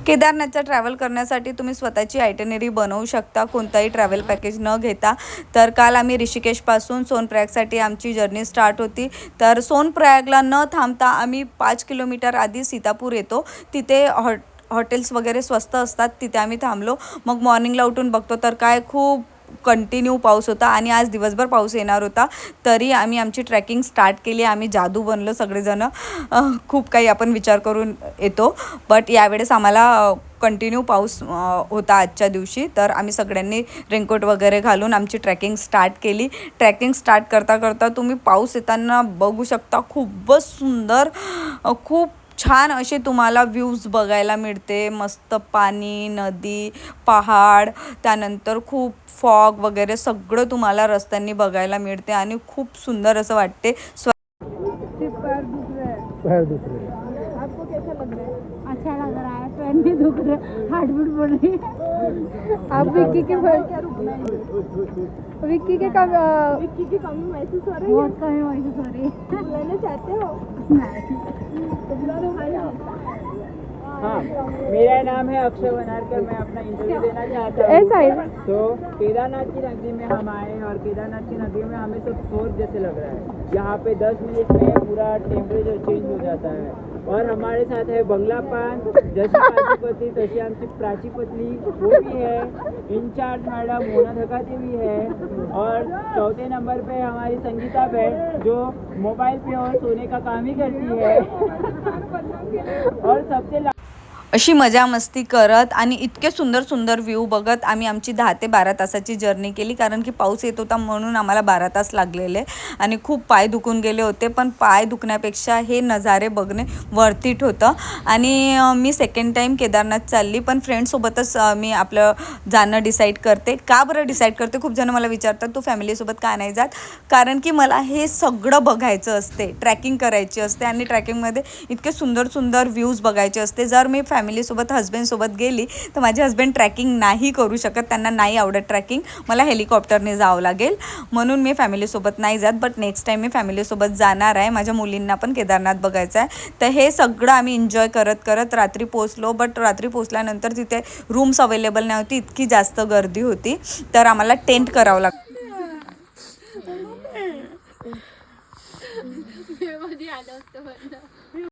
केदारनाथचा travel करण्यासाठी तुम्ही स्वतःची आयटिनरी बनवू शकता, कोणताही ट्रॅव्हल पॅकेज न घेता. तर काल आम्ही ऋषिकेशपासून सोनप्रयागसाठी आमची जर्नी स्टार्ट होती. तर सोनप्रयागला न थांबता आम्ही 5 किलोमीटर आधी सीतापूर येतो. तिथे हॉटेल्स वगैरे स्वस्त असतात, तिथे आम्ही थांबलो. मग मॉर्निंगला उठून बघतो तर काय खूप कंटिन्यू पाऊस होता आणि आज दिवसभर पाऊस येणार होता. तरी आम्ही आमची ट्रॅकिंग स्टार्ट केली. आम्ही जादू बनलो सगळेजण. खूप काही आपण विचार करून येतो, बट यावेळेस आम्हाला कंटिन्यू पाऊस होता आजच्या दिवशी. तर आम्ही सगळ्यांनी रेनकोट वगैरे घालून आमची ट्रॅकिंग स्टार्ट केली. ट्रॅकिंग स्टार्ट करता करता तुम्ही पाऊस येताना बघू शकता, खूपच सुंदर, खूप छान असे तुम्हाला व्ह्यूज बघायला मिळते. मस्त पाणी, नदी, पहाड, त्यानंतर खूप फॉग वगैरे सगळं तुम्हाला रस्त्यांनी बघायला मिळते आणि खूप सुंदर असं वाटते. पैर दुख रहे हैं। आपको कैसा लग रहा है? अच्छा लग रहा है, पैर नहीं दुख रहे, हार्ट बीट बढ़ रही है। आप विक्की के क्या रुकना है? विक्की की कमी महसूस हो रही है? बहुत कमी महसूस हो रही है। बुलाना चाहते हो? नहीं तो बुला लो भाई। हाँ, मेरा नाम है अक्षय वनारकर, मैं अपना इंटरव्यू देना चाहता हूँ। तो केदारनाथ की नगरी में हम आए हैं और केदारनाथ की नगरी में हमें सब स्वर्ग जैसे लग रहा है। यहाँ पे 10 मिनट में पूरा टेम्परेचर चेंज हो जाता है। और हमारे साथ है बंगला पान, जशी प्राचीपति तशी आमची प्राचीपतली वो भी है, इंचार्ज मैडम मोना धकाते भी है, और चौथे नंबर पे हमारी संगीता बहन जो मोबाइल पे और सोने का काम ही करती है। और सबसे अशी मजा मस्ती करत आणि इतके सुंदर सुंदर व्ह्यू बघत आम्ही आमची 10 ते 12 तासाची जर्नी केली. कारण की पाऊस येत होता म्हणून आम्हाला 12 तास लागलेले आणि खूप पाय दुखून गेले होते. पण पाय दुखण्यापेक्षा हे नजारे बघणे वर्थ इट होतं. आणि मी सेकंड टाईम केदारनाथ चालली, पण फ्रेंडसोबतच मी आपलं जाणं डिसाईड करते. का बरं डिसाईड करते? खूप जण मला विचारतात तू फॅमिलीसोबत का नाही जात? कारण की मला हे सगळं बघायचं असते, ट्रॅकिंग करायची असते आणि ट्रॅकिंगमध्ये इतके सुंदर सुंदर व्ह्यूज बघायचे असते. जर मी फॅमिलीसोबत हस्बंडसोबत गेली तर माझे हस्बंड ट्रॅकिंग नाही करू शकत, त्यांना नाही आवडत ट्रॅकिंग. मला हेलिकॉप्टरने जावं लागेल, म्हणून मी फॅमिलीसोबत नाही जात. बट नेक्स्ट टाईम मी फॅमिलीसोबत जाणार आहे. माझ्या मुलींना पण केदारनाथ बघायचं आहे. तर हे सगळं आम्ही एन्जॉय करत करत रात्री पोचलो. बट रात्री पोचल्यानंतर तिथे रूम्स अवेलेबल नव्हती, इतकी जास्त गर्दी होती. तर आम्हाला टेंट करावं लागतं.